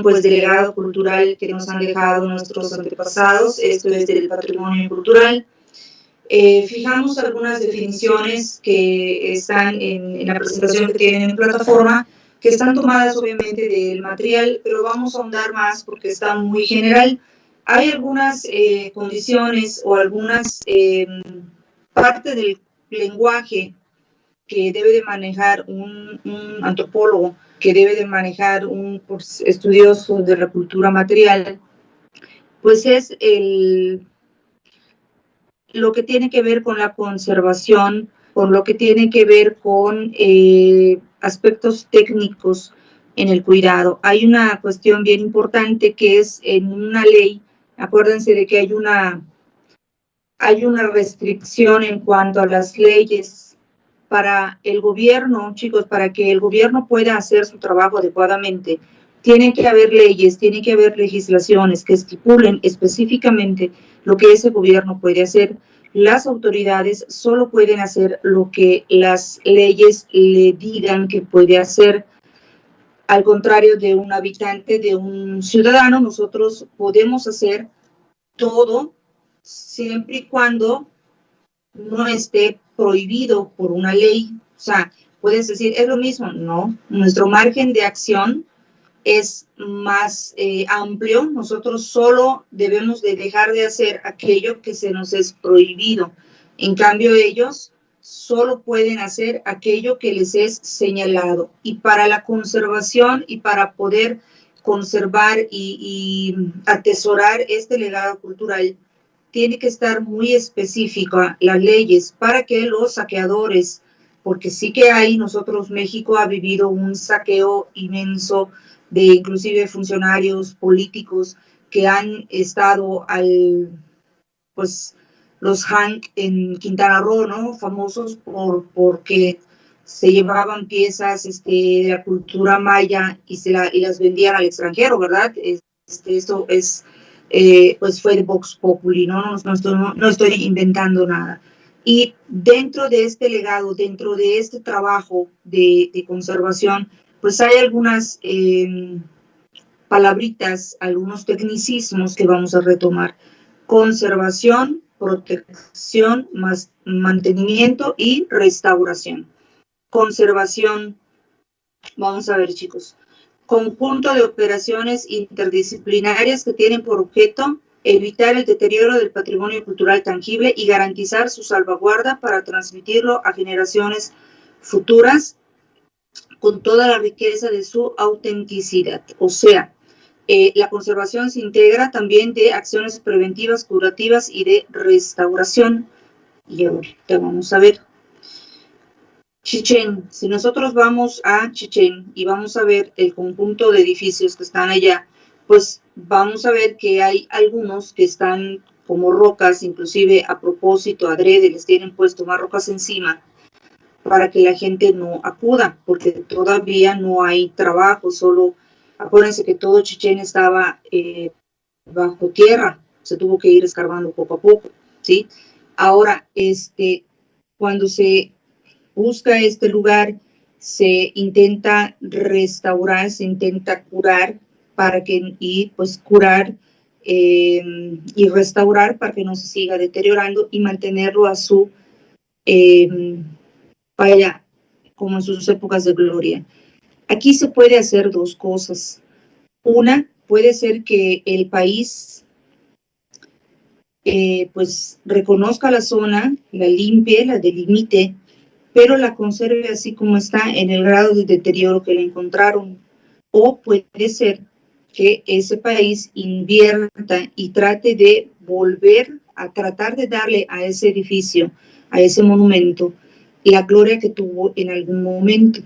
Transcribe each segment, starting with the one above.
pues de legado cultural que nos han dejado nuestros antepasados. Esto es del patrimonio cultural. Fijamos algunas definiciones que están en la presentación que tienen en plataforma, que están tomadas obviamente del material, pero vamos a ahondar más porque está muy general. Hay algunas condiciones o algunas partes del lenguaje que debe de manejar un antropólogo, que debe de manejar un estudioso de la cultura material, pues es lo que tiene que ver con la conservación, con lo que tiene que ver con aspectos técnicos en el cuidado. Hay una cuestión bien importante que es en una ley, acuérdense de que hay una restricción en cuanto a las leyes para el gobierno, chicos, para que el gobierno pueda hacer su trabajo adecuadamente. Tiene que haber leyes, tiene que haber legislaciones que estipulen específicamente lo que ese gobierno puede hacer. Las autoridades solo pueden hacer lo que las leyes le digan que puede hacer. Al contrario de un habitante, de un ciudadano, nosotros podemos hacer todo siempre y cuando no esté prohibido por una ley. O sea, puedes decir, es lo mismo. No, nuestro margen de acción es más amplio. Nosotros solo debemos de dejar de hacer aquello que se nos es prohibido. En cambio, ellos solo pueden hacer aquello que les es señalado. Y para la conservación y para poder conservar y atesorar este legado cultural, tiene que estar muy específica las leyes para que los saqueadores, porque sí que hay, México ha vivido un saqueo inmenso de inclusive funcionarios políticos que han estado pues los Hank en Quintana Roo, ¿no? Famosos porque se llevaban piezas de la cultura maya y las vendían al extranjero, ¿verdad? Esto es pues fue de Vox Populi, ¿no? No estoy inventando nada. Y dentro de este legado, dentro de este trabajo de conservación, pues hay algunas palabritas, algunos tecnicismos que vamos a retomar. Conservación, protección, mantenimiento y restauración. Conservación, vamos a ver, chicos. Conjunto de operaciones interdisciplinarias que tienen por objeto evitar el deterioro del patrimonio cultural tangible y garantizar su salvaguarda para transmitirlo a generaciones futuras con toda la riqueza de su autenticidad. O sea, la conservación se integra también de acciones preventivas, curativas y de restauración. Y ahorita vamos a ver. Chichén, si nosotros vamos a Chichén y vamos a ver el conjunto de edificios que están allá, pues vamos a ver que hay algunos que están como rocas, inclusive a propósito, adrede, les tienen puesto más rocas encima para que la gente no acuda, porque todavía no hay trabajo, solo acuérdense que todo Chichén estaba bajo tierra, se tuvo que ir escarbando poco a poco, ¿sí? Ahora, cuando se busca este lugar, se intenta restaurar, se intenta curar curar y restaurar para que no se siga deteriorando y mantenerlo a su como en sus épocas de gloria. Aquí se puede hacer dos cosas. Una, puede ser que el país pues reconozca la zona, la limpie, la delimite, pero la conserve así como está en el grado de deterioro que la encontraron. O puede ser que ese país invierta y trate de volver a tratar de darle a ese edificio, a ese monumento, la gloria que tuvo en algún momento.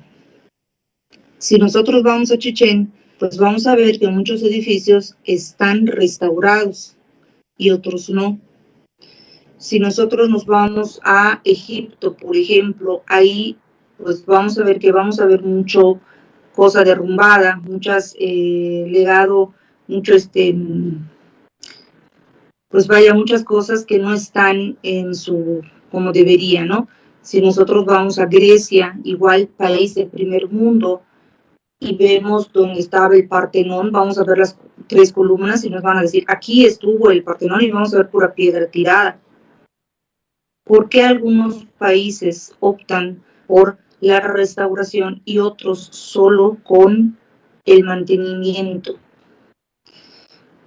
Si nosotros vamos a Chichén, pues vamos a ver que muchos edificios están restaurados y otros no. Si nosotros nos vamos a Egipto, por ejemplo, ahí pues vamos a ver que vamos a ver mucho cosa derrumbada, muchas legado, mucho pues vaya, muchas cosas que no están en su como debería, ¿no? Si nosotros vamos a Grecia, igual país de primer mundo, y vemos donde estaba el Partenón, vamos a ver las 3 columnas y nos van a decir, aquí estuvo el Partenón y vamos a ver pura piedra tirada. ¿Por qué algunos países optan por la restauración y otros solo con el mantenimiento?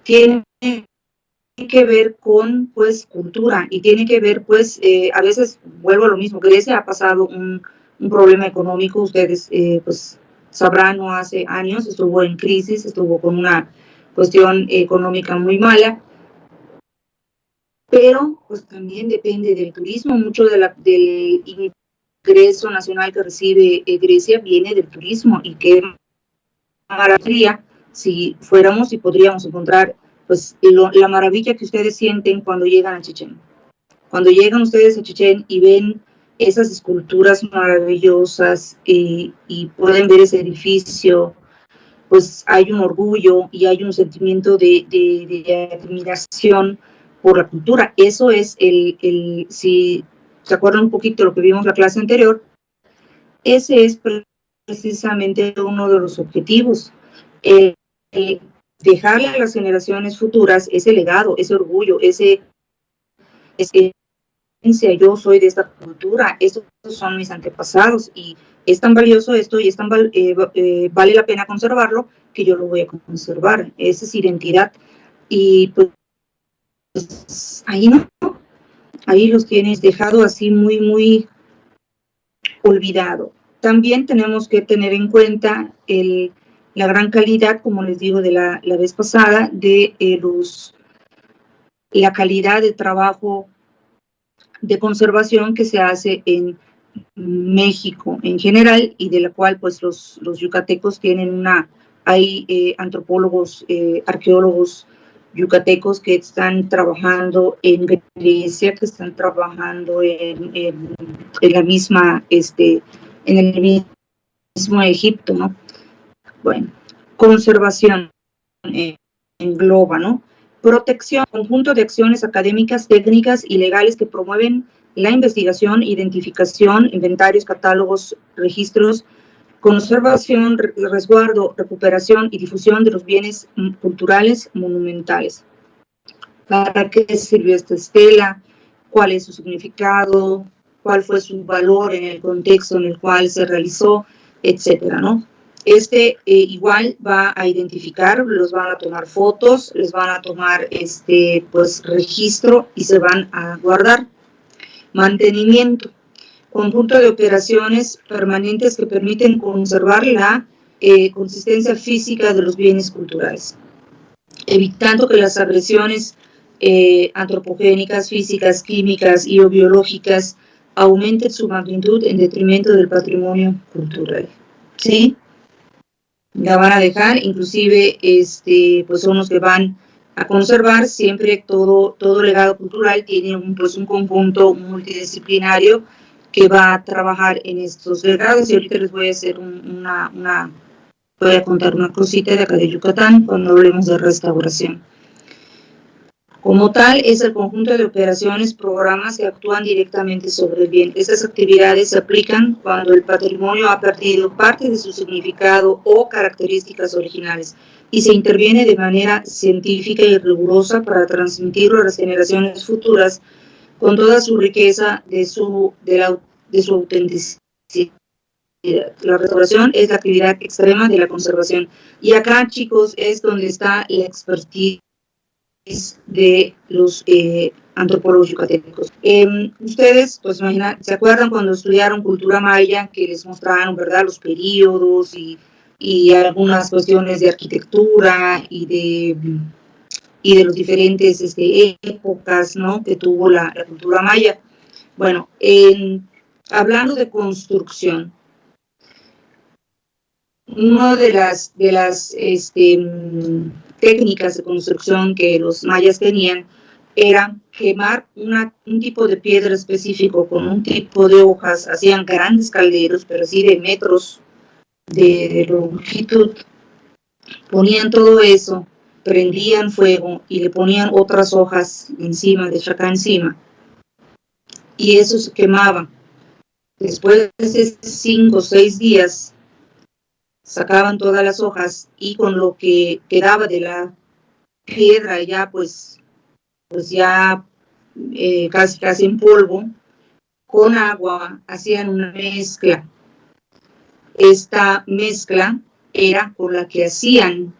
Tiene que ver con, pues, cultura y tiene que ver, pues, a veces vuelvo a lo mismo. Grecia ha pasado un problema económico, ustedes, pues, sabrán, no hace años estuvo en crisis, estuvo con una cuestión económica muy mala, pero pues también depende del turismo. Mucho del ingreso nacional que recibe Grecia viene del turismo, y qué maravilla si fuéramos y podríamos encontrar pues la maravilla que ustedes sienten cuando llegan a Chichén. Cuando llegan ustedes a Chichén y ven esas esculturas maravillosas y pueden ver ese edificio, pues hay un orgullo y hay un sentimiento de admiración por la cultura. Eso es si se acuerdan un poquito de lo que vimos en la clase anterior, ese es precisamente uno de los objetivos, dejarle a las generaciones futuras ese legado, ese orgullo, ese yo soy de esta cultura, estos son mis antepasados y es tan valioso esto y es tan vale la pena conservarlo que yo lo voy a conservar. Esa es identidad y pues ahí no, ahí los tienes dejado así muy, muy olvidado. También tenemos que tener en cuenta la gran calidad, como les digo de la vez pasada, de la calidad de trabajo de conservación que se hace en México en general y de la cual pues los yucatecos tienen hay antropólogos, arqueólogos yucatecos que están trabajando en Grecia, que están trabajando en la misma, en el mismo Egipto, ¿no? Bueno, conservación engloba, ¿no? Protección, conjunto de acciones académicas, técnicas y legales que promueven la investigación, identificación, inventarios, catálogos, registros, conservación, resguardo, recuperación y difusión de los bienes culturales monumentales. ¿Para qué sirvió esta estela? ¿Cuál es su significado? ¿Cuál fue su valor en el contexto en el cual se realizó? Etcétera, ¿no? Igual va a identificar, los van a tomar fotos, les van a tomar pues registro y se van a guardar. Mantenimiento, conjunto de operaciones permanentes que permiten conservar la consistencia física de los bienes culturales, evitando que las agresiones antropogénicas, físicas, químicas y o biológicas aumenten su magnitud en detrimento del patrimonio cultural. ¿Sí? La van a dejar, inclusive pues son los que van a conservar. Siempre todo legado cultural tiene pues un conjunto multidisciplinario que va a trabajar en estos legados, y ahorita les voy a hacer voy a contar una cosita de acá de Yucatán cuando hablemos de restauración. Como tal, es el conjunto de operaciones, programas que actúan directamente sobre el bien. Estas actividades se aplican cuando el patrimonio ha perdido parte de su significado o características originales y se interviene de manera científica y rigurosa para transmitirlo a las generaciones futuras con toda su riqueza de su autenticidad. La restauración es la actividad extrema de la conservación. Y acá, chicos, es donde está la expertise de los antropólogos yucatecos. Ustedes, pues ¿se acuerdan cuando estudiaron cultura maya que les mostraron, verdad, los periodos y algunas cuestiones de arquitectura y de los diferentes épocas, ¿no?, que tuvo la cultura maya? Bueno, hablando de construcción, una de las técnicas de construcción que los mayas tenían era quemar un tipo de piedra específico con un tipo de hojas. Hacían grandes calderos, pero así de metros de longitud. Ponían todo eso, prendían fuego y le ponían otras hojas encima, de chacá encima, y eso se quemaba. Después de 5 o 6 días sacaban todas las hojas y con lo que quedaba de la piedra ya pues ya casi en polvo, con agua hacían una mezcla. Esta mezcla era con la que hacían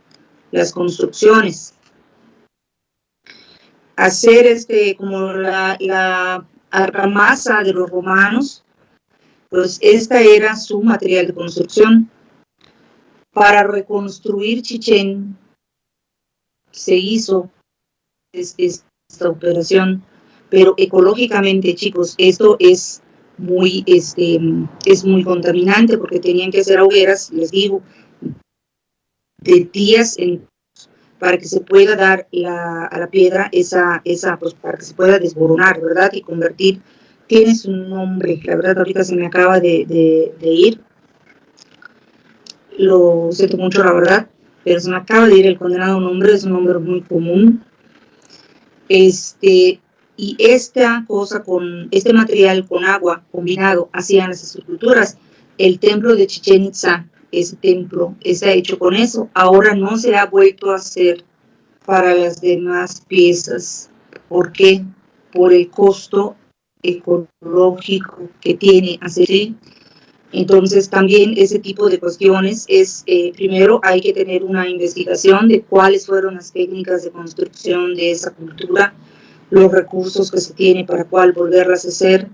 las construcciones. Hacer como la argamasa de los romanos, pues esta era su material de construcción. Para reconstruir Chichén se hizo esta operación, pero ecológicamente, chicos, esto es muy contaminante porque tenían que hacer hogueras, les digo, de días para que se pueda dar a la piedra pues, para que se pueda desboronar, ¿verdad? Y convertir. Tiene su nombre, la verdad ahorita se me acaba de ir, lo siento mucho la verdad, pero se me acaba de ir el condenado nombre, es un nombre muy común. Y esta cosa con este material con agua combinado hacían las esculturas. El templo de Chichén Itzá, ese templo está hecho con eso. Ahora no se ha vuelto a hacer para las demás piezas. ¿Por qué? Por el costo ecológico que tiene hacer. Entonces también ese tipo de cuestiones es, primero hay que tener una investigación de cuáles fueron las técnicas de construcción de esa cultura, los recursos que se tiene para cuál volverlas a hacer,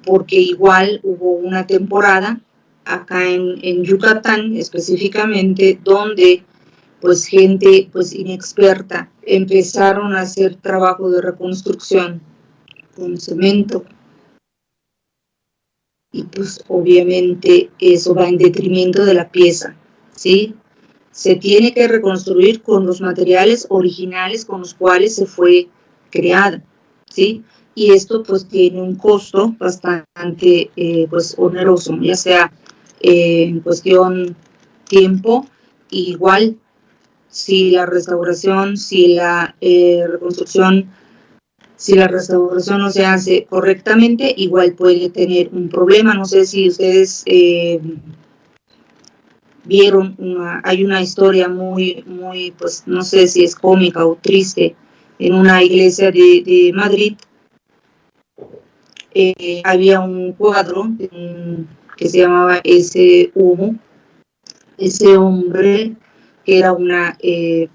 porque igual hubo una temporada acá en Yucatán específicamente donde pues gente pues inexperta empezaron a hacer trabajo de reconstrucción con cemento. Y pues obviamente eso va en detrimento de la pieza, ¿sí? Se tiene que reconstruir con los materiales originales con los cuales se fue creada, ¿sí? Y esto pues tiene un costo bastante pues oneroso, ya sea en cuestión tiempo, igual si la restauración, si la reconstrucción, si la restauración no se hace correctamente, igual puede tener un problema. No sé si ustedes vieron, hay una historia muy, pues no sé si es cómica o triste, en una iglesia de Madrid. Había un cuadro que se llamaba Ese Humo, ese hombre que era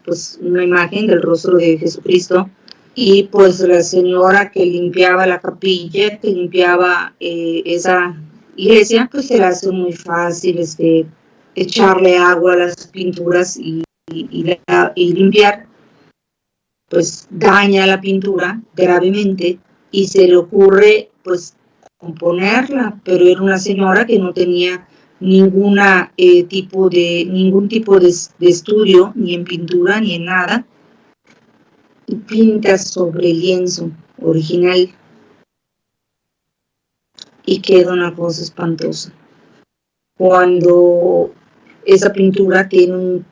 pues una imagen del rostro de Jesucristo. Y pues la señora que limpiaba la capilla, que limpiaba esa iglesia, pues se le hace muy fácil echarle agua a las pinturas y limpiar, pues daña la pintura gravemente y se le ocurre pues componerla, pero era una señora que no tenía ningún tipo de estudio, ni en pintura ni en nada, y pinta sobre el lienzo original y queda una cosa espantosa. Cuando esa pintura tiene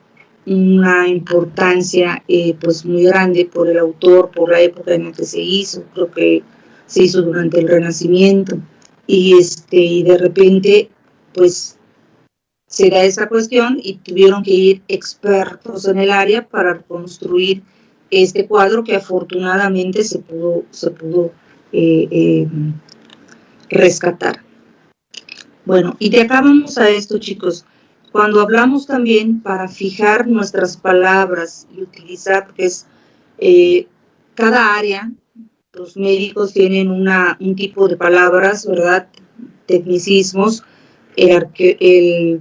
una importancia pues muy grande por el autor, por la época en la que se hizo, creo que se hizo durante el Renacimiento, y de repente pues se da esa cuestión y tuvieron que ir expertos en el área para reconstruir este cuadro que afortunadamente se pudo rescatar. Bueno, y de acá vamos a esto, chicos. Cuando hablamos también para fijar nuestras palabras y utilizar, porque es cada área, los médicos tienen un tipo de palabras, ¿verdad? Tecnicismos, el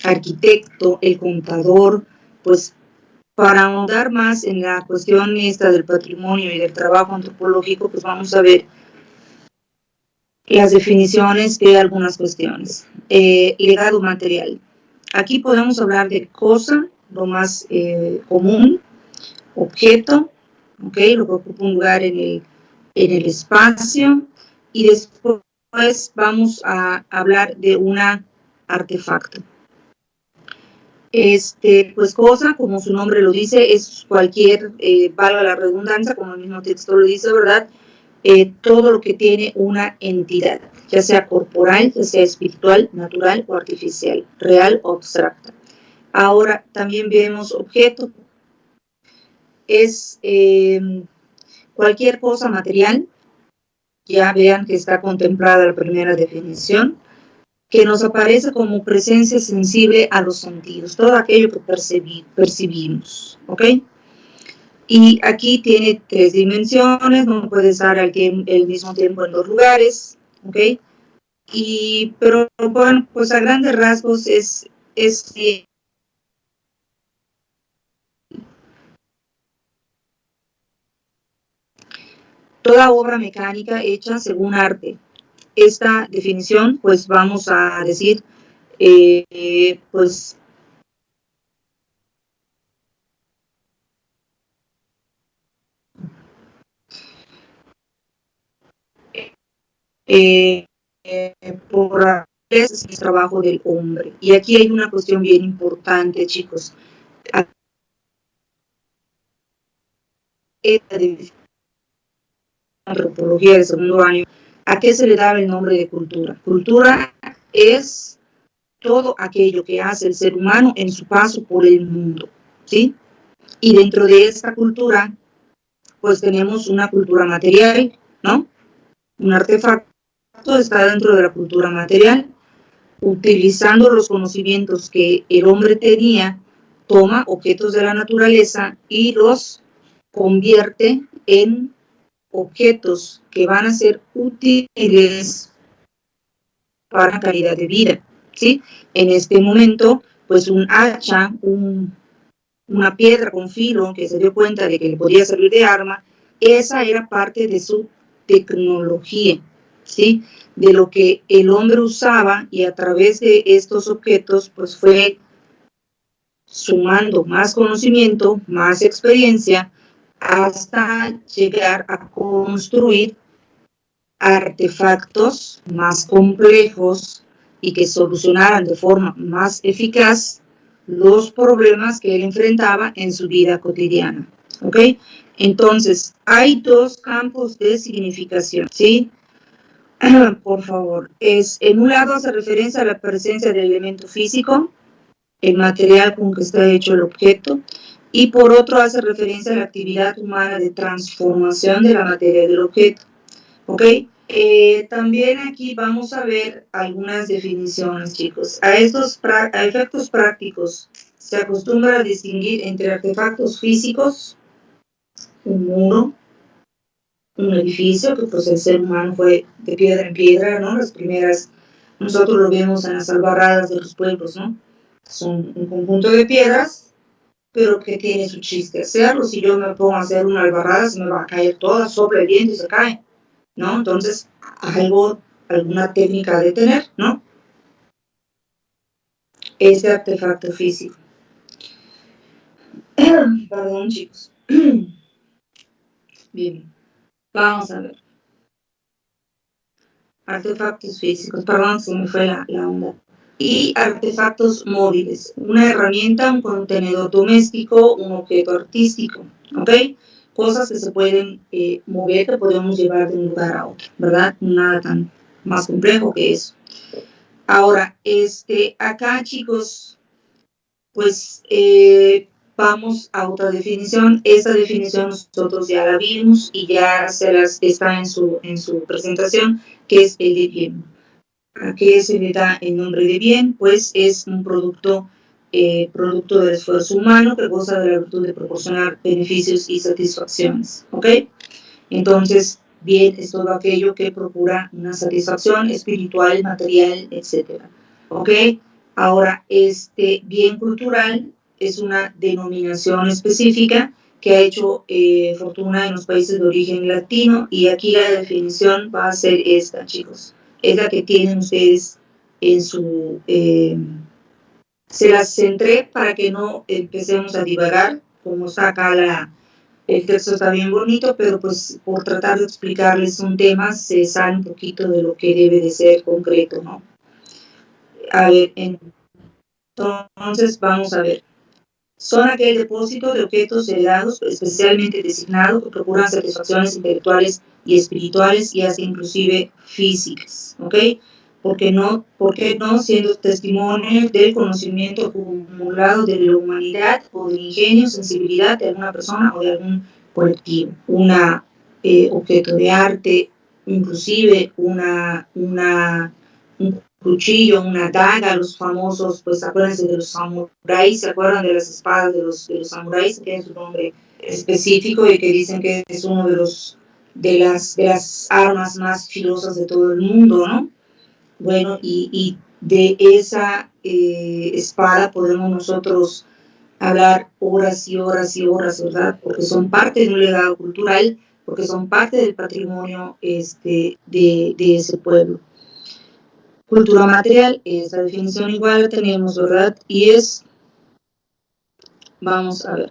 arquitecto, el contador, pues para ahondar más en la cuestión esta del patrimonio y del trabajo antropológico, pues vamos a ver las definiciones de algunas cuestiones. Legado material. Aquí podemos hablar de cosa, lo más común, objeto, ¿okay? Lo que ocupa un lugar en el espacio, y después vamos a hablar de un artefacto. Pues cosa, como su nombre lo dice, es cualquier, valga la redundancia, como el mismo texto lo dice, ¿verdad? Todo lo que tiene una entidad. ya sea corporal, ya sea espiritual, natural o artificial, real o abstracta. Ahora también vemos objeto, es cualquier cosa material, ya vean que está contemplada la primera definición, que nos aparece como presencia sensible a los sentidos, todo aquello que percibimos, ¿ok? Y aquí tiene 3 dimensiones, no puede estar al mismo tiempo en 2 lugares, ¿ok? Pero bueno, pues a grandes rasgos es toda obra mecánica hecha según arte. Esta definición, pues vamos a decir, pues por es el trabajo del hombre. Y aquí hay una cuestión bien importante, chicos. Esta antropología de segundo año, ¿a qué se le daba el nombre de cultura? Cultura es todo aquello que hace el ser humano en su paso por el mundo, ¿sí? Y dentro de esta cultura, pues tenemos una cultura material, ¿no? Un artefacto está dentro de la cultura material, utilizando los conocimientos que el hombre tenía, toma objetos de la naturaleza y los convierte en objetos que van a ser útiles para la calidad de vida, ¿sí? En este momento, pues un hacha, una piedra con filo que se dio cuenta de que le podía servir de arma, esa era parte de su tecnología, ¿sí? De lo que el hombre usaba, y a través de estos objetos, pues fue sumando más conocimiento, más experiencia, hasta llegar a construir artefactos más complejos y que solucionaran de forma más eficaz los problemas que él enfrentaba en su vida cotidiana, ¿ok? Entonces, hay 2 campos de significación, ¿sí? Por favor, en un lado hace referencia a la presencia del elemento físico, el material con que está hecho el objeto, y por otro hace referencia a la actividad humana de transformación de la materia del objeto, ¿ok? También aquí vamos a ver algunas definiciones, chicos. A efectos prácticos se acostumbra a distinguir entre artefactos físicos, un muro, un edificio, que pues el ser humano fue de piedra en piedra, ¿no? Las primeras, nosotros lo vemos en las albarradas de los pueblos, ¿no? Son un conjunto de piedras, pero que tiene su chiste hacerlo. Si yo me pongo a hacer una albarrada, se me va a caer toda, sopla el viento y se cae, ¿no? Entonces, alguna técnica de tener, ¿no? Ese artefacto físico. Perdón, chicos. Bien, vamos a ver. Artefactos físicos, perdón, se me fue la onda. Y artefactos móviles, una herramienta, un contenedor doméstico, un objeto artístico, ¿ok? Cosas que se pueden mover, que podemos llevar de un lugar a otro, ¿verdad? Nada tan más complejo que eso. Ahora, acá, chicos, pues vamos a otra definición. Esta definición nosotros ya la vimos y ya está en su presentación, que es el de bien. ¿A qué se le da el nombre de bien? Pues es un producto del esfuerzo humano que goza de la virtud de proporcionar beneficios y satisfacciones, ¿ok? Entonces, bien es todo aquello que procura una satisfacción espiritual, material, etcétera, ¿ok? Ahora, bien cultural es una denominación específica que ha hecho fortuna en los países de origen latino, y aquí la definición va a ser esta, chicos. Es la que tienen ustedes en su... se las centré para que no empecemos a divagar, como está acá el texto está bien bonito, pero pues por tratar de explicarles un tema se sale un poquito de lo que debe de ser concreto, ¿no? A ver, entonces vamos a ver. son aquel depósito de objetos heredados especialmente designados que procuran satisfacciones intelectuales y espirituales y hasta inclusive físicas, ¿ok? ¿Por qué no, siendo testimonio del conocimiento acumulado de la humanidad o del ingenio, sensibilidad de alguna persona o de algún colectivo? Objeto de arte, inclusive un cuchillo, una daga, los famosos, pues acuérdense de los samuráis, ¿se acuerdan de las espadas de los samuráis? Que tienen su nombre específico y que dicen que es uno de las armas más filosas de todo el mundo, ¿no? Bueno, y de esa espada podemos nosotros hablar horas y horas y horas, ¿verdad? Porque son parte de un legado cultural, porque son parte del patrimonio de ese pueblo. Cultura material, esa definición igual la tenemos, ¿verdad? Y es, vamos a ver,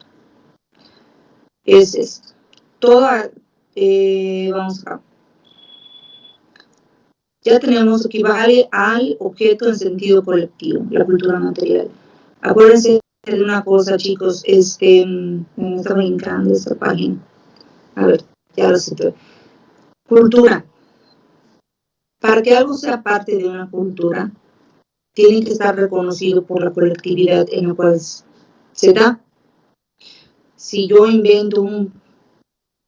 es esto. Vamos acá. Ya tenemos, equivale al objeto en sentido colectivo, la cultura material. Acuérdense de una cosa, chicos, me está brincando esta página. A ver, ya lo sé. Cultura. Para que algo sea parte de una cultura, tiene que estar reconocido por la colectividad en la cual se da. Si yo invento un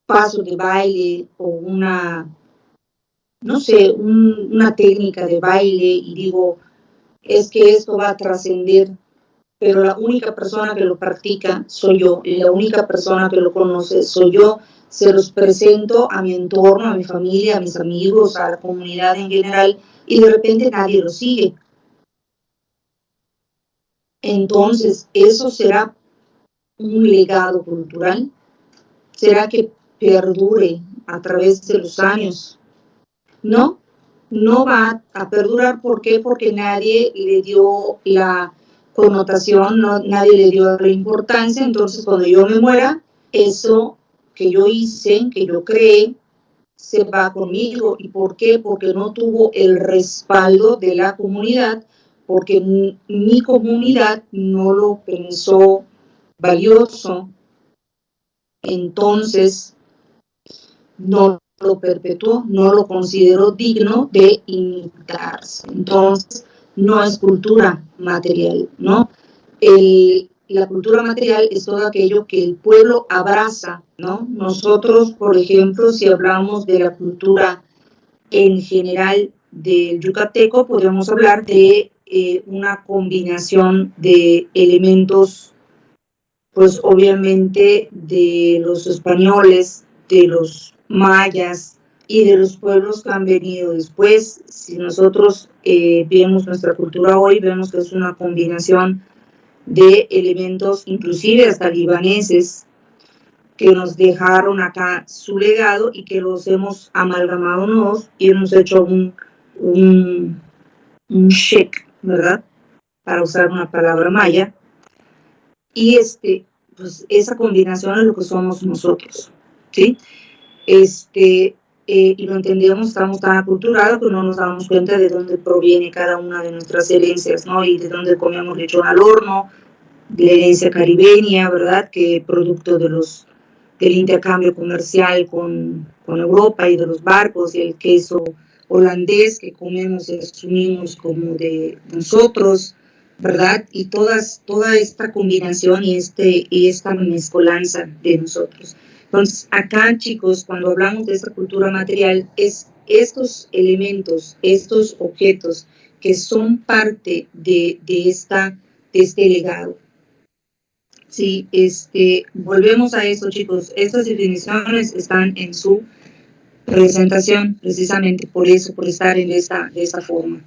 paso de baile o una técnica de baile y digo, es que esto va a trascender, pero la única persona que lo practica soy yo, y la única persona que lo conoce soy yo, se los presento a mi entorno, a mi familia, a mis amigos, a la comunidad en general, y de repente nadie lo sigue. Entonces, ¿eso será un legado cultural? ¿Será que perdure a través de los años? No va a perdurar. ¿Por qué? Porque nadie le dio la connotación, nadie le dio la importancia. Entonces, cuando yo me muera, eso que yo hice, que yo creé, se va conmigo. ¿Y por qué? Porque no tuvo el respaldo de la comunidad, porque mi comunidad no lo pensó valioso. Entonces, no lo perpetuó, no lo consideró digno de imitarse. Entonces, no es cultura material, ¿no? La cultura material es todo aquello que el pueblo abraza, ¿no? Nosotros, por ejemplo, si hablamos de la cultura en general del yucateco, podemos hablar de una combinación de elementos, pues obviamente de los españoles, de los mayas y de los pueblos que han venido después. Si nosotros vemos nuestra cultura hoy, vemos que es una combinación de elementos, inclusive hasta libaneses, que nos dejaron acá su legado y que los hemos amalgamado nosotros y hemos hecho un shake, ¿verdad? Para usar una palabra maya. Y pues esa combinación es lo que somos nosotros, ¿sí? Y lo entendemos, estamos tan aculturados que no nos damos cuenta de dónde proviene cada una de nuestras herencias, ¿no? Y de dónde comemos lechón al horno, de la herencia caribeña, ¿verdad? Que producto del intercambio comercial con Europa y de los barcos y el queso holandés que comemos y asumimos como de nosotros, ¿verdad? Y toda esta combinación y esta mezcolanza de nosotros. Entonces, acá, chicos, cuando hablamos de esta cultura material, es estos elementos, estos objetos que son parte de este legado. Sí, volvemos a esto, chicos. Estas definiciones están en su presentación, precisamente por eso, por estar de esta forma.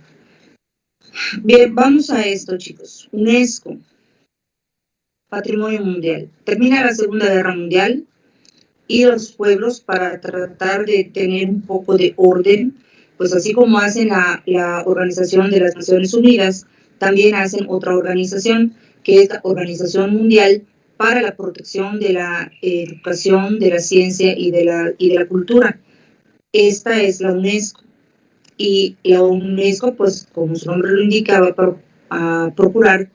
Bien, vamos a esto, chicos. UNESCO, Patrimonio Mundial. Termina la Segunda Guerra Mundial y los pueblos, para tratar de tener un poco de orden, pues así como hacen la Organización de las Naciones Unidas, también hacen otra organización, que es la Organización Mundial para la Protección de la Educación, de la Ciencia y de la Cultura. Esta es la UNESCO. Y la UNESCO, pues como su nombre lo indica, va a procurar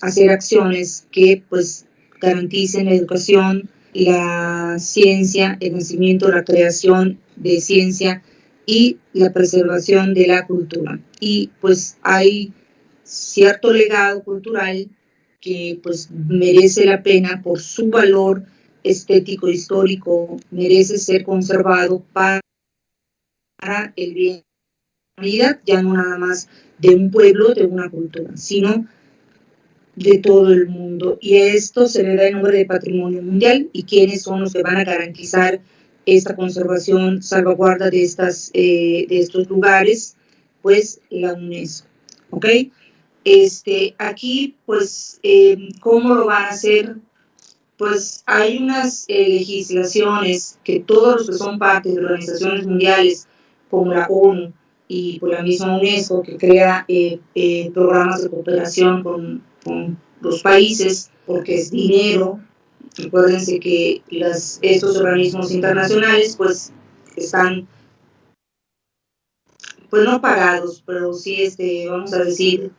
hacer acciones que pues garanticen la educación, la ciencia, el nacimiento, la creación de ciencia y la preservación de la cultura. Y pues hay cierto legado cultural que pues merece la pena por su valor estético, histórico, merece ser conservado para el bien de la humanidad, ya no nada más de un pueblo, de una cultura, sino de todo el mundo. Y a esto se le da el nombre de patrimonio mundial. ¿Y quiénes son los que van a garantizar esta conservación, salvaguarda de estos lugares? Pues la UNESCO, ¿ok? Aquí, pues, ¿cómo lo van a hacer? Pues hay unas legislaciones que todos los que son parte de organizaciones mundiales, como la ONU y por la misma UNESCO, que crea programas de cooperación con los países, porque es dinero. Recuérdense que estos organismos internacionales, pues, están, pues no pagados, pero sí, vamos a decir,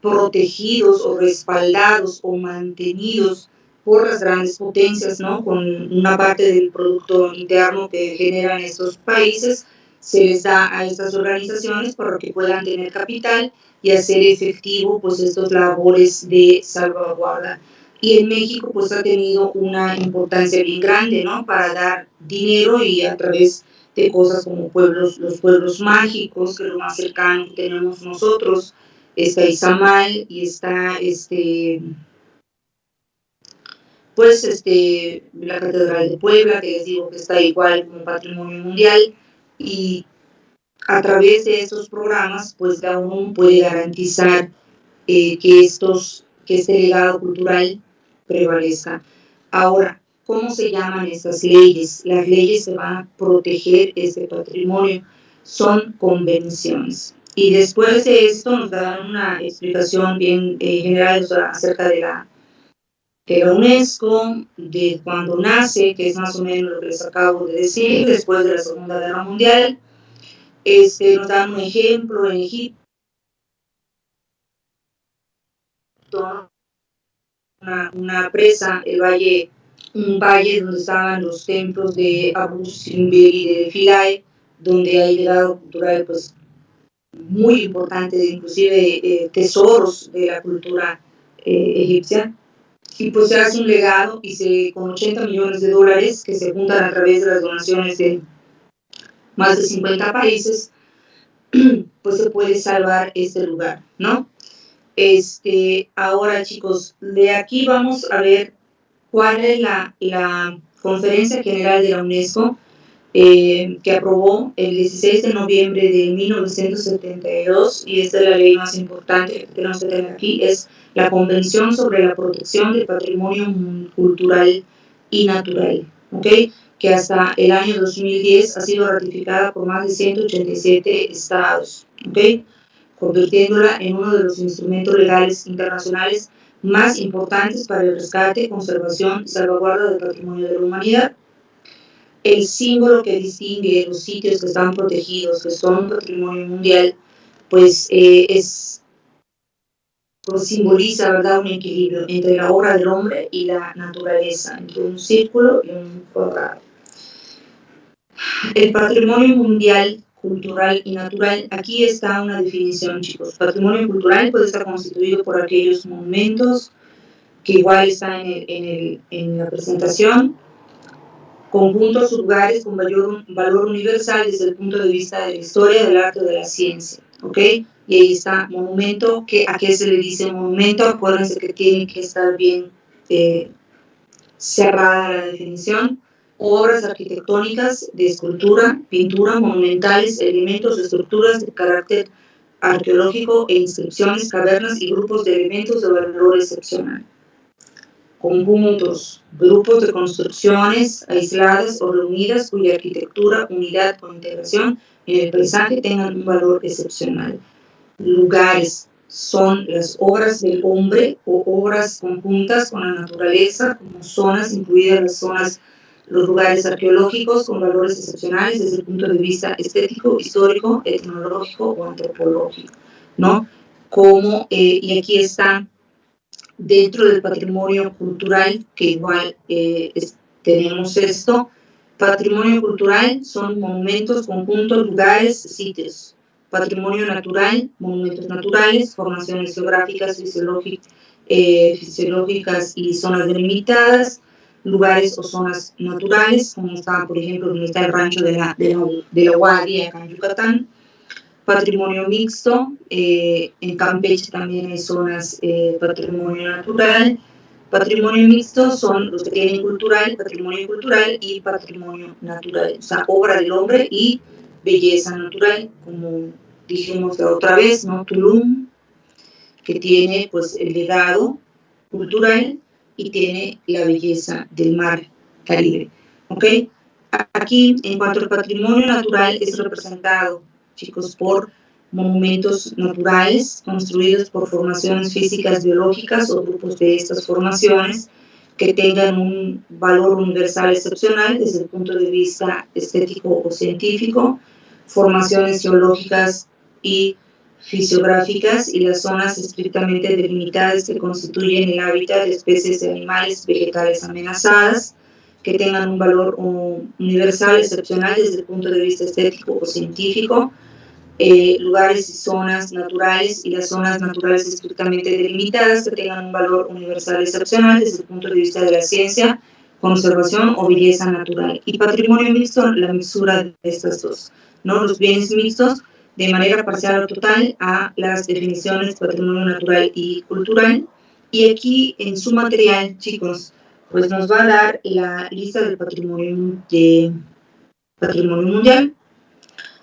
protegidos o respaldados o mantenidos por las grandes potencias, ¿no? Con una parte del producto interno que generan estos países, se les da a estas organizaciones para que puedan tener capital y hacer efectivo pues estos labores de salvaguarda. Y en México pues ha tenido una importancia bien grande, ¿no? Para dar dinero y a través de cosas como los pueblos mágicos, que es lo más cercano que tenemos nosotros. Está Izamal y está la Catedral de Puebla, que les digo que está igual como patrimonio mundial, y a través de estos programas pues la ONU puede garantizar que este legado cultural prevalezca. Ahora, ¿cómo se llaman estas leyes? Las leyes que van a proteger este patrimonio son convenciones. Y después de esto nos dan una explicación bien general, o sea, acerca de la UNESCO, de cuando nace, que es más o menos lo que les acabo de decir, después de la Segunda Guerra Mundial. Nos dan un ejemplo en Egipto, una presa, un valle donde estaban los templos de Abu Simbel y de Philae, donde hay legado cultural pues muy importante, inclusive tesoros de la cultura egipcia. Y pues se hace un legado y con 80 millones de dólares que se juntan a través de las donaciones de más de 50 países, pues se puede salvar este lugar, ¿no? Ahora, chicos, de aquí vamos a ver cuál es la Conferencia General de la UNESCO que aprobó el 16 de noviembre de 1972, y esta es la ley más importante que tenemos que tener aquí, es la Convención sobre la Protección del Patrimonio Cultural y Natural, ¿ok? Que hasta el año 2010 ha sido ratificada por más de 187 estados, ¿ok? Convirtiéndola en uno de los instrumentos legales internacionales más importantes para el rescate, conservación y salvaguarda del patrimonio de la humanidad. El símbolo que distingue los sitios que están protegidos, que son patrimonio mundial, pues simboliza, ¿verdad?, un equilibrio entre la obra del hombre y la naturaleza, entre un círculo y un cuadrado. El patrimonio mundial, cultural y natural, aquí está una definición, chicos. Patrimonio cultural puede estar constituido por aquellos monumentos que igual están en la presentación, conjuntos o lugares con valor universal desde el punto de vista de la historia, del arte o de la ciencia, ¿ok? Y ahí está monumento, ¿a qué se le dice monumento? Acuérdense que tiene que estar bien cerrada la definición. Obras arquitectónicas de escultura, pintura, monumentales, elementos, estructuras de carácter arqueológico e inscripciones, cavernas y grupos de elementos de valor excepcional. Conjuntos, grupos de construcciones aisladas o reunidas cuya arquitectura, unidad o integración en el paisaje tengan un valor excepcional. Lugares son las obras del hombre o obras conjuntas con la naturaleza, como zonas, incluidas los lugares arqueológicos con valores excepcionales desde el punto de vista estético, histórico, etnológico o antropológico, ¿no? como, y aquí está dentro del patrimonio cultural, que igual tenemos esto. Patrimonio cultural son monumentos, conjuntos, lugares, sitios. Patrimonio natural, monumentos naturales, formaciones geográficas, fisiológicas y zonas delimitadas, lugares o zonas naturales, como está, por ejemplo, donde está el rancho de la Guardia, acá en Yucatán. Patrimonio mixto, en Campeche también hay zonas patrimonio natural. Patrimonio mixto son los que tienen patrimonio cultural y patrimonio natural, o sea, obra del hombre y belleza natural, como dijimos la otra vez, ¿no? Tulum, que tiene pues el legado cultural y tiene la belleza del mar Caribe, ¿ok? Aquí, en cuanto al patrimonio natural, es representado, chicos, por monumentos naturales construidos por formaciones físicas, biológicas o grupos de estas formaciones que tengan un valor universal excepcional desde el punto de vista estético o científico, formaciones geológicas y fisiográficas y las zonas estrictamente delimitadas que constituyen el hábitat de especies de animales vegetales amenazadas, que tengan un valor universal excepcional desde el punto de vista estético o científico, lugares y zonas naturales y las zonas naturales estrictamente delimitadas que tengan un valor universal excepcional desde el punto de vista de la ciencia, conservación o belleza natural. Y patrimonio mixto, la mixtura de estas dos, ¿no? Los bienes mixtos de manera parcial o total a las definiciones de patrimonio natural y cultural. Y aquí en su material, chicos, pues nos va a dar la lista del patrimonio mundial.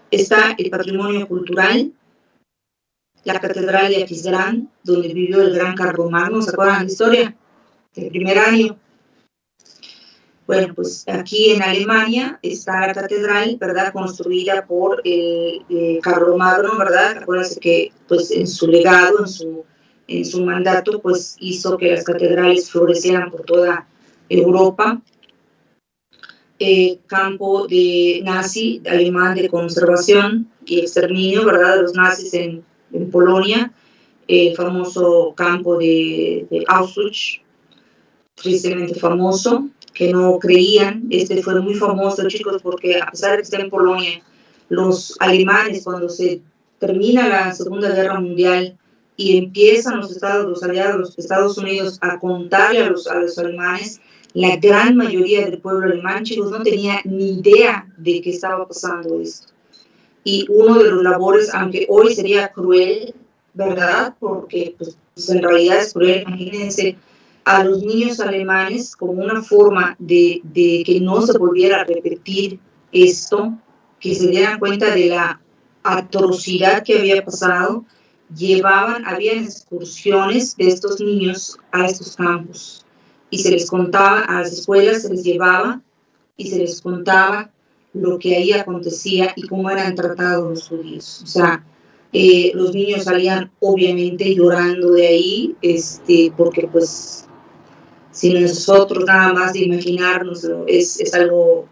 Está el patrimonio cultural, la catedral de Aquisgrán, donde vivió el gran Carlomagno, ¿se acuerdan la historia? El primer año. Bueno, pues aquí en Alemania está la catedral, ¿verdad? Construida por Carlomagno, ¿verdad? Acuérdense que pues en su legado, en su mandato, pues hizo que las catedrales florecieran por toda Europa. Campo de nazi alemán de conservación y exterminio, ¿verdad? De los nazis en Polonia, el famoso campo de Auschwitz, tristemente famoso, que no creían. Este fue muy famoso, chicos, porque a pesar de que está en Polonia, los alemanes, cuando se termina la Segunda Guerra Mundial y empiezan los aliados, los Estados Unidos, a contarle a los alemanes, la gran mayoría del pueblo alemán, chicos, no tenía ni idea de que estaba pasando esto. Y uno de los labores, aunque hoy sería cruel, ¿verdad? Porque pues, en realidad es cruel, imagínense, a los niños alemanes como una forma de que no se volviera a repetir esto, que se dieran cuenta de la atrocidad que había pasado, habían excursiones de estos niños a estos campos y se les contaba, a las escuelas se les llevaba y se les contaba lo que ahí acontecía y cómo eran tratados los judíos. O sea, los niños salían obviamente llorando de ahí, porque pues si nosotros nada más de imaginárnoslo es algo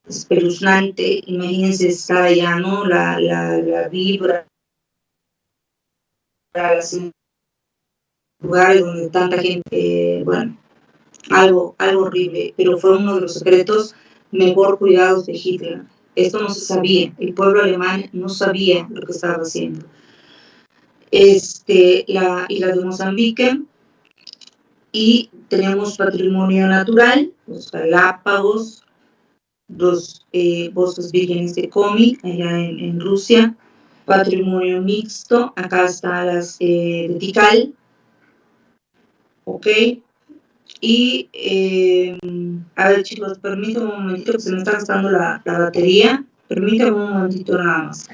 espeluznante. Imagínense estar allá, ¿no? La vibra, los lugares donde tanta gente, bueno, algo horrible, pero fue uno de los secretos mejor cuidados de Hitler. Esto no se sabía, el pueblo alemán no sabía lo que estaba haciendo. La isla de Mozambique, y tenemos patrimonio natural, los Galápagos, los bosques vírgenes de Komi, allá en Rusia, patrimonio mixto, acá está las de Tikal, ok. Y, a ver, chicos, permítanme un momentito que se me está gastando la batería. Permítanme un momentito nada más.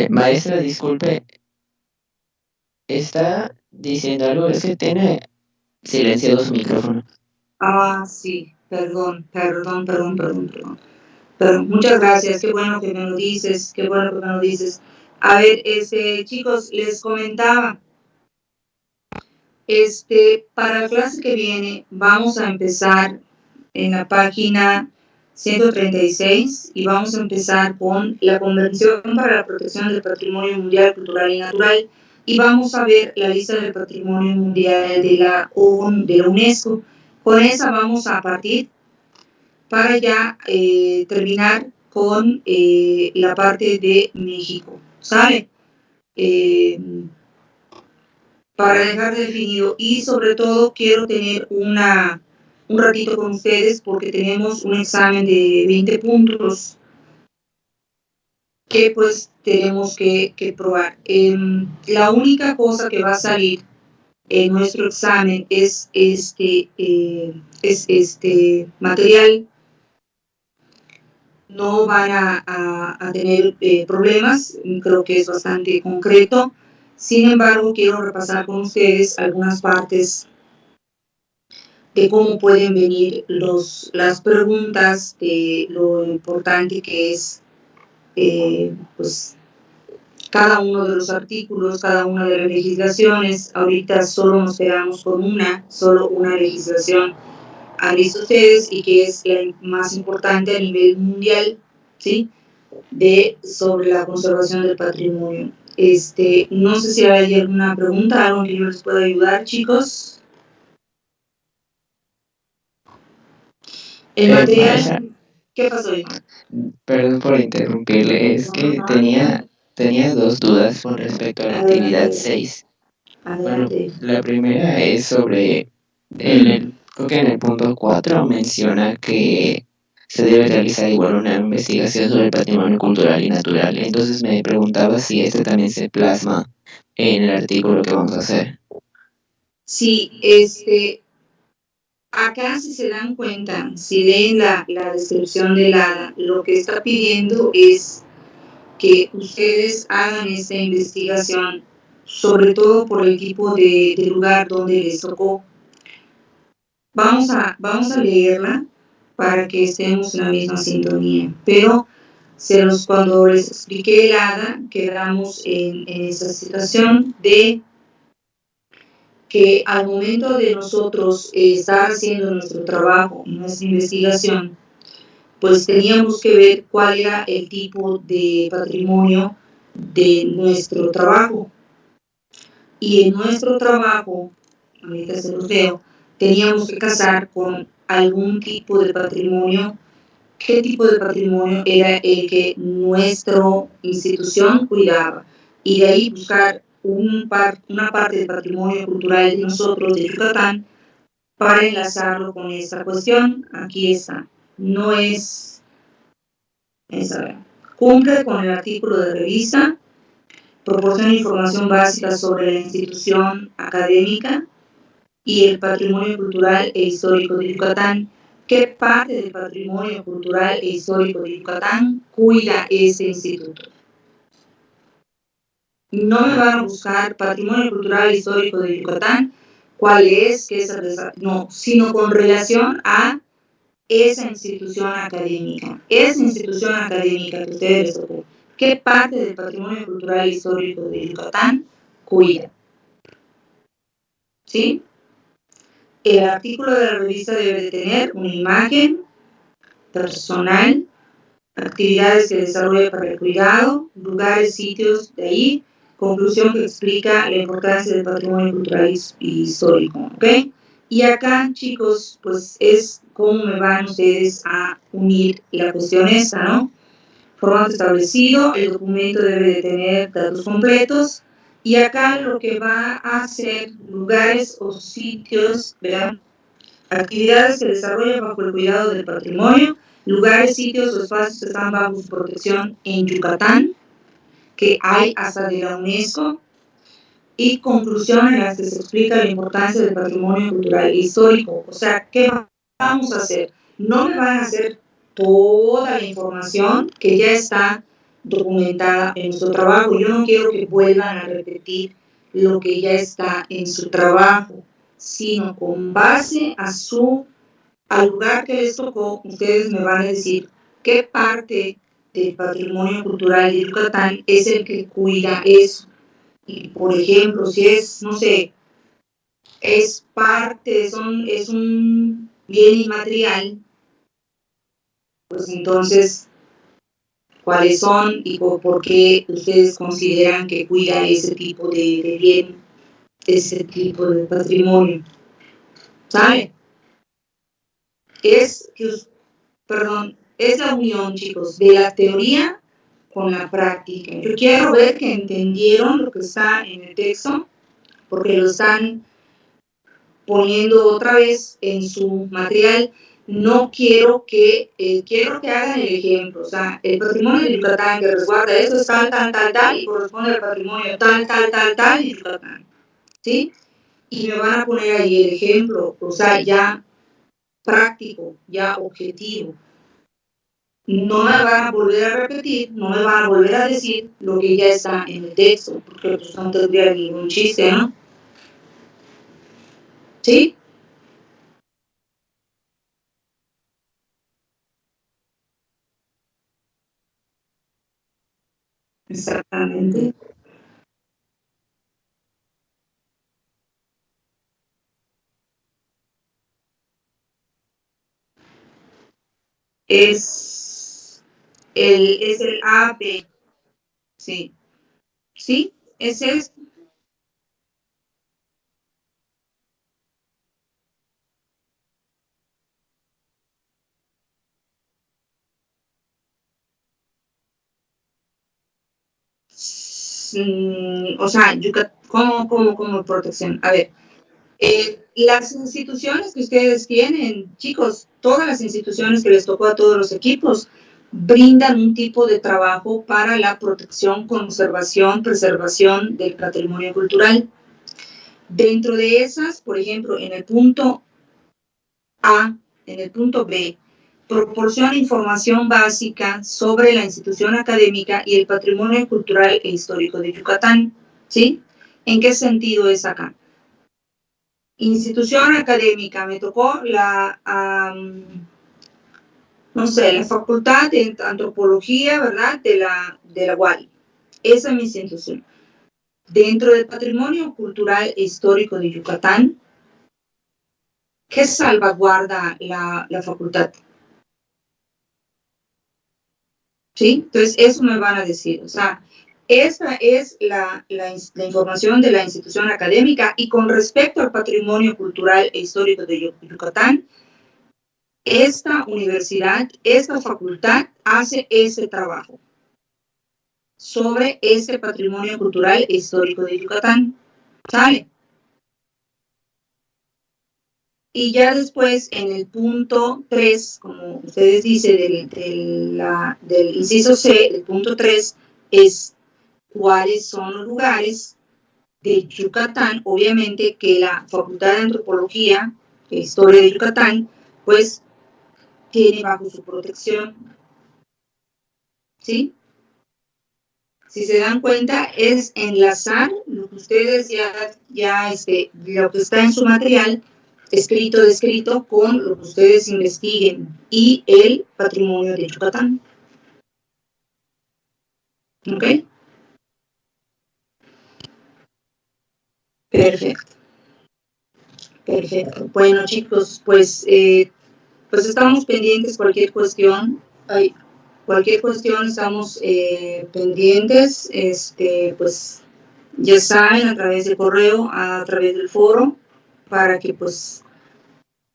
Maestra, disculpe, está diciendo algo, es que tiene silenciado su micrófono. Ah, sí, perdón. Muchas gracias, qué bueno que me lo dices, qué bueno que me lo dices. A ver, chicos, les comentaba, para la clase que viene vamos a empezar en la página 136 y vamos a empezar con la Convención para la Protección del Patrimonio Mundial, Cultural y Natural, y vamos a ver la lista del Patrimonio Mundial de la UNESCO. Con esa vamos a partir para ya terminar con la parte de México, ¿sale? Para dejar definido, y sobre todo quiero tener un ratito con ustedes porque tenemos un examen de 20 puntos que pues tenemos que probar. La única cosa que va a salir en nuestro examen es este material. No van a tener problemas, creo que es bastante concreto. Sin embargo, quiero repasar con ustedes algunas partes de cómo pueden venir las preguntas, de lo importante que es pues, cada uno de los artículos, cada una de las legislaciones. Ahorita solo nos quedamos con solo una legislación han visto ustedes y que es la más importante a nivel mundial, ¿sí? Sobre la conservación del patrimonio. No sé si hay alguna pregunta, algo que yo les pueda ayudar, chicos. El material, ¿qué pasó? Perdón por interrumpirle, es que tenía dos dudas con respecto a la actividad 6. Bueno, la primera es sobre, creo que en el punto 4 menciona que se debe realizar igual una investigación sobre el patrimonio cultural y natural. Entonces me preguntaba si este también se plasma en el artículo que vamos a hacer. Sí, acá si se dan cuenta, si leen la descripción del ADA, lo que está pidiendo es que ustedes hagan esta investigación, sobre todo por el tipo de lugar donde les tocó. Vamos a leerla para que estemos en la misma sintonía, pero cuando les expliqué el ADA, quedamos en esa situación de que al momento de nosotros estar haciendo nuestro trabajo, nuestra investigación, pues teníamos que ver cuál era el tipo de patrimonio de nuestro trabajo. Y en nuestro trabajo, ahorita se los leo, teníamos que casar con algún tipo de patrimonio. ¿Qué tipo de patrimonio era el que nuestra institución cuidaba? Y de ahí buscar una parte del patrimonio cultural de nosotros, de Yucatán, para enlazarlo con esta cuestión. Aquí está. No es esa. Cumple con el artículo de revista, proporciona información básica sobre la institución académica y el patrimonio cultural e histórico de Yucatán. ¿Qué parte del patrimonio cultural e histórico de Yucatán cuida este instituto? No me van a buscar patrimonio cultural e histórico de Yucatán, cuál es, qué es, no, sino con relación a esa institución académica. Esa institución académica que ustedes les tocó, ¿qué parte del patrimonio cultural e histórico de Yucatán cuida? ¿Sí? El artículo de la revista debe de tener una imagen personal, actividades que desarrolla para el cuidado, lugares, sitios, de ahí, conclusión que explica la importancia del patrimonio cultural y histórico, ¿ok? Y acá, chicos, pues es cómo me van ustedes a unir la cuestión esta, ¿no? Formato establecido, el documento debe de tener datos completos, y acá lo que va a hacer lugares o sitios, vean, actividades que desarrollan bajo el cuidado del patrimonio, lugares, sitios o espacios que están bajo su protección en Yucatán, que hay hasta de la UNESCO, y conclusiones en las que se explica la importancia del patrimonio cultural e histórico. O sea, ¿qué vamos a hacer? No me van a hacer toda la información que ya está documentada en nuestro trabajo. Yo no quiero que vuelvan a repetir lo que ya está en su trabajo, sino con base al lugar que les tocó, ustedes me van a decir qué parte del patrimonio cultural de Yucatán es el que cuida eso. Y por ejemplo, si es, no sé, es parte, es un bien inmaterial, pues entonces, ¿cuáles son y por qué ustedes consideran que cuida ese tipo de bien, ese tipo de patrimonio? ¿Sabe? Es que, perdón, es la unión, chicos, de la teoría con la práctica. Yo quiero ver que entendieron lo que está en el texto, porque lo están poniendo otra vez en su material. No quiero quiero que hagan el ejemplo. O sea, el patrimonio de Yucatán que resguarda esto es tal, tal, tal, tal, y corresponde al patrimonio tal, tal, tal, tal de Yucatán. ¿Sí? Y me van a poner ahí el ejemplo, o sea, ya práctico, ya objetivo. No me van a volver a repetir, no me van a volver a decir lo que ya está en el texto, porque pues no tendría ningún chiste, ¿no? ¿Sí? Exactamente. Es el AB, sí. ¿Sí? Ese es. O sea, ¿cómo protección? A ver, las instituciones que ustedes tienen, chicos, todas las instituciones que les tocó a todos los equipos, brindan un tipo de trabajo para la protección, conservación, preservación del patrimonio cultural. Dentro de esas, por ejemplo, en el punto A, en el punto B, proporciona información básica sobre la institución académica y el patrimonio cultural e histórico de Yucatán. ¿Sí? ¿En qué sentido es acá? Institución académica, me tocó no sé, la Facultad de Antropología, ¿verdad? De la UAL. Esa es mi institución. Dentro del patrimonio cultural e histórico de Yucatán, ¿qué salvaguarda la facultad? ¿Sí? Entonces, eso me van a decir. O sea, esa es la información de la institución académica y con respecto al patrimonio cultural e histórico de Yucatán, esta universidad, esta facultad hace ese trabajo sobre ese patrimonio cultural e histórico de Yucatán. ¿Sale? Y ya después, en el punto 3, como ustedes dicen, del inciso C, el punto 3, es cuáles son los lugares de Yucatán, obviamente que la Facultad de Antropología e Historia de Yucatán, pues tiene bajo su protección, ¿sí? Si se dan cuenta, es enlazar lo que ustedes lo que está en su material, descrito, con lo que ustedes investiguen y el patrimonio de Yucatán. ¿Ok? Perfecto. Perfecto. Bueno, chicos, pues estamos pendientes cualquier cuestión. Cualquier cuestión estamos pendientes. Pues ya saben, a través de correo, a través del foro, para que pues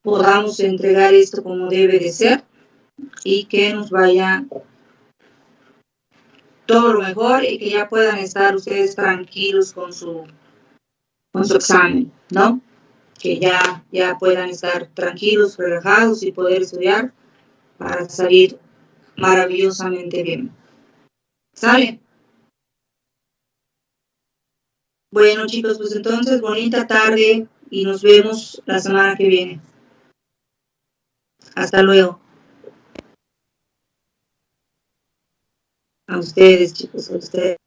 podamos entregar esto como debe de ser y que nos vaya todo lo mejor y que ya puedan estar ustedes tranquilos con su examen, ¿no? Que ya puedan estar tranquilos, relajados y poder estudiar para salir maravillosamente bien. ¿Sale? Bueno, chicos, pues entonces bonita tarde y nos vemos la semana que viene. Hasta luego. A ustedes, chicos, a ustedes.